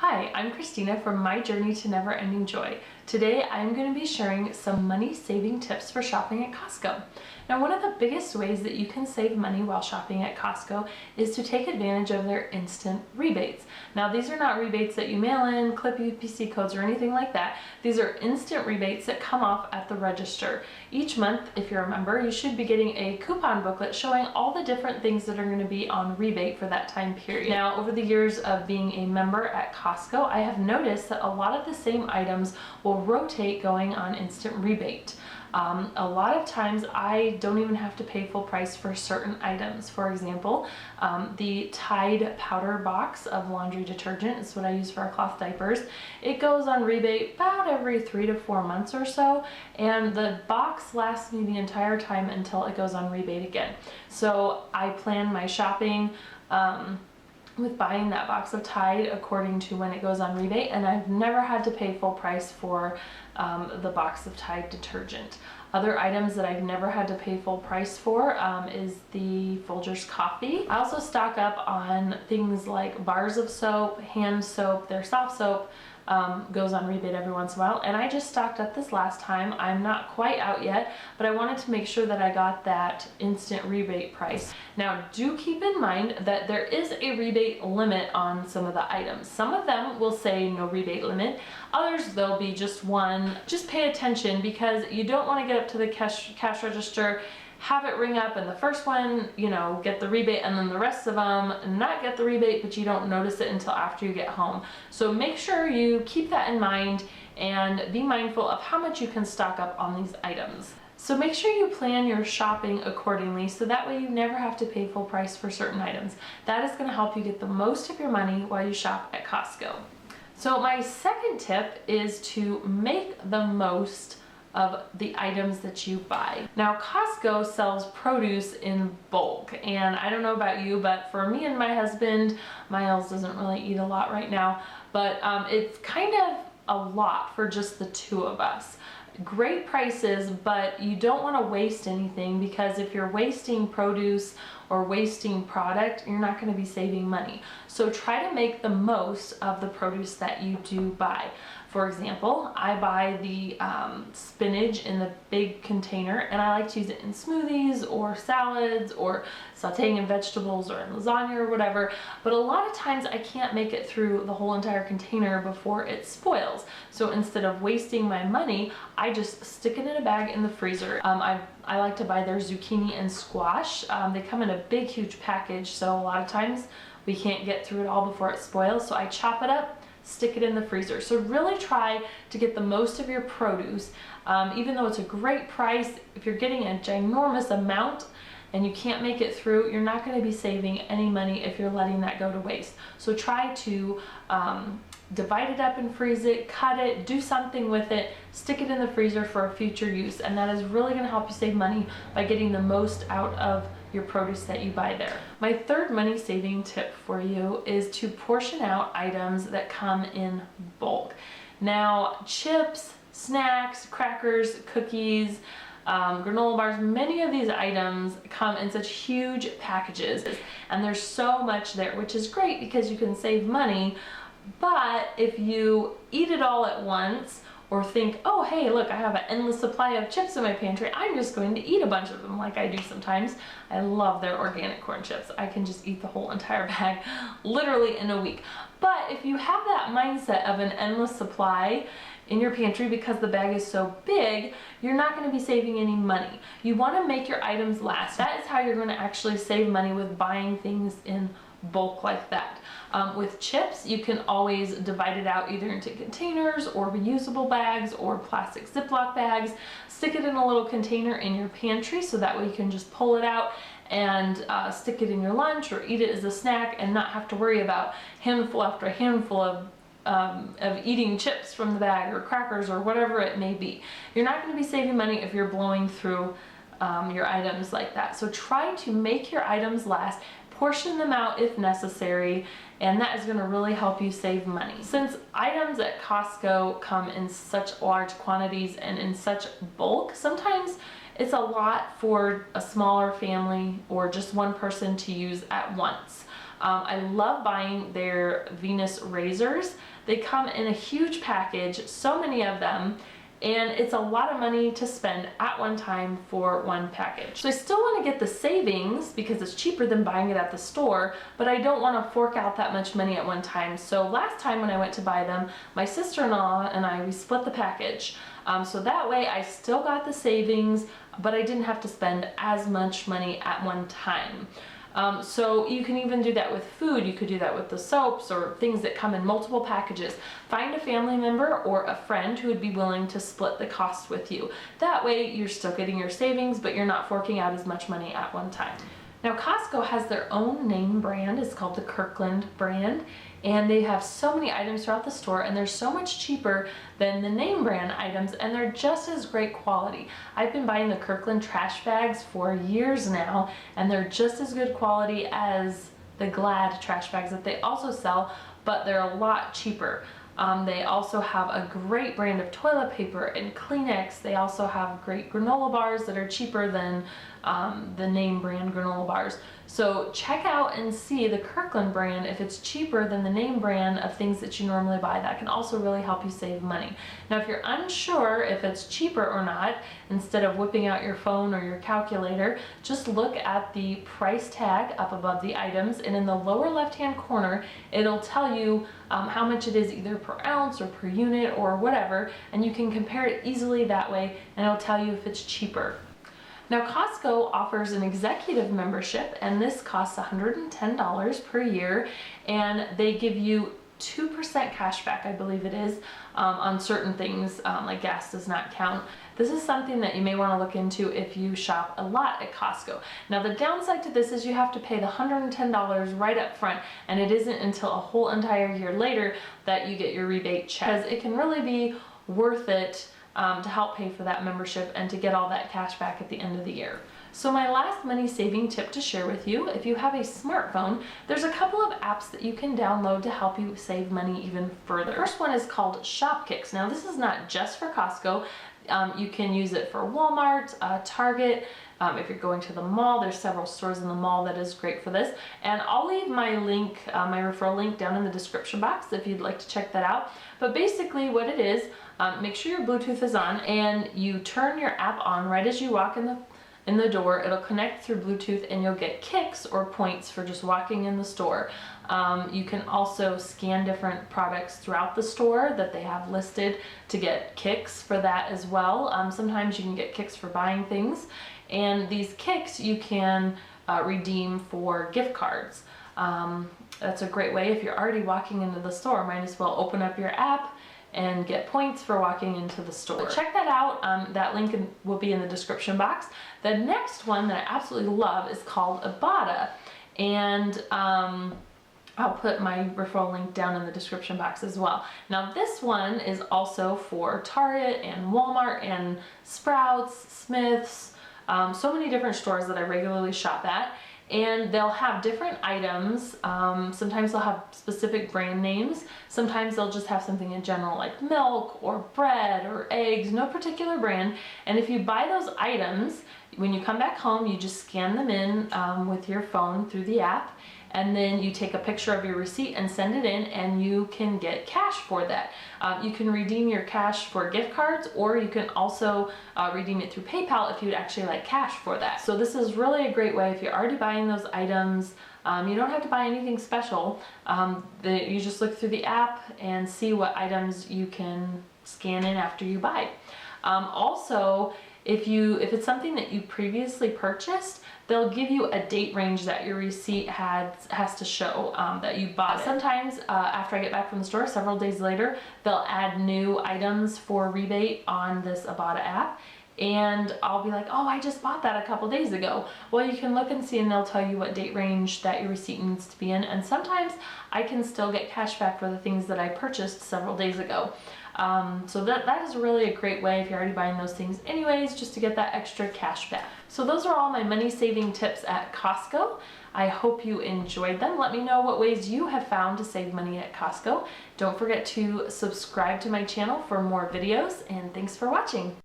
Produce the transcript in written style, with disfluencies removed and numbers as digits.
Hi, I'm Christina from My Journey to Never Ending Joy. Today I'm going to be sharing some money saving tips for shopping at Costco. Now, one of the biggest ways that you can save money while shopping at Costco is to take advantage of their instant rebates. Now, these are not rebates that you mail in, clip UPC codes, or anything like that. These are instant rebates that come off at the register. Each month, if you're a member, you should be getting a coupon booklet showing all the different things that are going to be on rebate for that time period. Now, over the years of being a member at Costco, I have noticed that a lot of the same items will rotate going on instant rebate. A lot of times I don't even have to pay full price for certain items. For example, the Tide powder box of laundry detergent is what I use for our cloth diapers. It goes on rebate about every 3 to 4 months or so, and the box lasts me the entire time until it goes on rebate again. So I plan my shopping with buying that box of Tide according to when it goes on rebate, and I've never had to pay full price for the box of Tide detergent. Other items that I've never had to pay full price for is the Folgers coffee. I also stock up on things like bars of soap, hand soap, their soft soap goes on rebate every once in a while, and I just stocked up this last time. I'm not quite out yet, but I wanted to make sure that I got that instant rebate price. Now, do keep in mind that there is a rebate limit on some of the items. Some of them will say no rebate limit, others there'll be just one. Just pay attention, because you don't want to get up to the cash register, have it ring up, and the first one, get the rebate, and then the rest of them not get the rebate, but you don't notice it until after you get home. So make sure you keep that in mind and be mindful of how much you can stock up on these items. So make sure you plan your shopping accordingly, so that way you never have to pay full price for certain items. That is going to help you get the most of your money while you shop at Costco. So my second tip is to make the most of the items that you buy. Now, Costco sells produce in bulk, and I don't know about you, but for me and my husband, Miles doesn't really eat a lot right now, but it's kind of a lot for just the two of us. Great prices, but you don't want to waste anything, because if you're wasting produce or wasting product, you're not going to be saving money. So try to make the most of the produce that you do buy. For example, I buy the spinach in the big container, and I like to use it in smoothies or salads or sauteing in vegetables or in lasagna or whatever. But a lot of times I can't make it through the whole entire container before it spoils. So instead of wasting my money, I just stick it in a bag in the freezer. I like to buy their zucchini and squash. They come in a big, huge package, so a lot of times we can't get through it all before it spoils. So I chop it up, stick it in the freezer. So really try to get the most of your produce. Even though it's a great price, if you're getting a ginormous amount and you can't make it through, you're not going to be saving any money if you're letting that go to waste. So try to divide it up and freeze it, cut it, do something with it, stick it in the freezer for a future use, and that is really going to help you save money by getting the most out of your produce that you buy there. My third money saving tip for you is to portion out items that come in bulk. Now, chips, snacks, crackers, cookies, granola bars, many of these items come in such huge packages, and there's so much there, which is great because you can save money. But if you eat it all at once, or think, oh hey, look, I have an endless supply of chips in my pantry, I'm just going to eat a bunch of them, like I do sometimes. I love their organic corn chips. I can just eat the whole entire bag literally in a week. But if you have that mindset of an endless supply in your pantry because the bag is so big, you're not going to be saving any money. You want to make your items last. That is how you're going to actually save money, with buying things in bulk like that. With chips, you can always divide it out either into containers or reusable bags or plastic Ziploc bags. Stick it in a little container in your pantry, so that way you can just pull it out and stick it in your lunch or eat it as a snack and not have to worry about handful after handful of eating chips from the bag or crackers or whatever it may be. You're not going to be saving money if you're blowing through your items like that. So try to make your items last, portion them out if necessary, and that is going to really help you save money. Since items at Costco come in such large quantities and in such bulk, sometimes it's a lot for a smaller family or just one person to use at once. I love buying their Venus razors. They come in a huge package, so many of them, and it's a lot of money to spend at one time for one package. So I still want to get the savings because it's cheaper than buying it at the store, but I don't want to fork out that much money at one time. So last time when I went to buy them, my sister-in-law and I, we split the package. So that way I still got the savings, but I didn't have to spend as much money at one time. So you can even do that with food. You could do that with the soaps or things that come in multiple packages. Find a family member or a friend who would be willing to split the cost with you. That way you're still getting your savings, but you're not forking out as much money at one time. Now Costco has their own name brand. It's called the Kirkland Brand, and they have so many items throughout the store, and they're so much cheaper than the name brand items, and they're just as great quality. I've been buying the Kirkland trash bags for years now, and they're just as good quality as the Glad trash bags that they also sell, but they're a lot cheaper. They also have a great brand of toilet paper and Kleenex. They also have great granola bars that are cheaper than the name brand granola bars. So check out and see the Kirkland brand if it's cheaper than the name brand of things that you normally buy. That can also really help you save money. Now if you're unsure if it's cheaper or not, instead of whipping out your phone or your calculator, just look at the price tag up above the items, and in the lower left hand corner it'll tell you how much it is either per ounce or per unit or whatever, and you can compare it easily that way, and it'll tell you if it's cheaper. Now Costco offers an executive membership, and this costs $110 per year, and they give you 2% cash back, I believe it is, on certain things, like gas does not count. This is something that you may want to look into if you shop a lot at Costco. Now the downside to this is you have to pay the $110 right up front, and it isn't until a whole entire year later that you get your rebate check, because it can really be worth it to help pay for that membership and to get all that cash back at the end of the year. So my last money saving tip to share with you, if you have a smartphone, there's a couple of apps that you can download to help you save money even further. The first one is called Shopkicks. Now this is not just for Costco. You can use it for Walmart, Target. If you're going to the mall, there's several stores in the mall that is great for this. And I'll leave my link, my referral link down in the description box if you'd like to check that out. But basically what it is, make sure your Bluetooth is on and you turn your app on right as you walk in the door. It'll connect through Bluetooth and you'll get kicks or points for just walking in the store. You can also scan different products throughout the store that they have listed to get kicks for that as well. Sometimes you can get kicks for buying things, and these kicks you can redeem for gift cards. That's a great way. If you're already walking into the store, might as well open up your app and get points for walking into the store. But check that out. That link will be in the description box. The next one that I absolutely love is called Ibotta, and I'll put my referral link down in the description box as well. Now this one is also for Target and Walmart and Sprouts, Smith's, so many different stores that I regularly shop at. And they'll have different items. Sometimes they'll have specific brand names. Sometimes they'll just have something in general like milk or bread or eggs, no particular brand. And if you buy those items, when you come back home, you just scan them in with your phone through the app, and then you take a picture of your receipt and send it in, and you can get cash for that. You can redeem your cash for gift cards, or you can also redeem it through PayPal if you'd actually like cash for that. So this is really a great way if you're already buying those items. You don't have to buy anything special. You just look through the app and see what items you can scan in after you buy. Also, if it's something that you previously purchased, they'll give you a date range that your receipt has to show that you bought it. Sometimes after I get back from the store, several days later, they'll add new items for rebate on this Ibotta app, and I'll be like, oh, I just bought that a couple days ago. Well, you can look and see, and they'll tell you what date range that your receipt needs to be in, and sometimes I can still get cash back for the things that I purchased several days ago. So that is really a great way if you're already buying those things anyways, just to get that extra cash back. So those are all my money saving tips at Costco. I hope you enjoyed them. Let me know what ways you have found to save money at Costco. Don't forget to subscribe to my channel for more videos, and thanks for watching.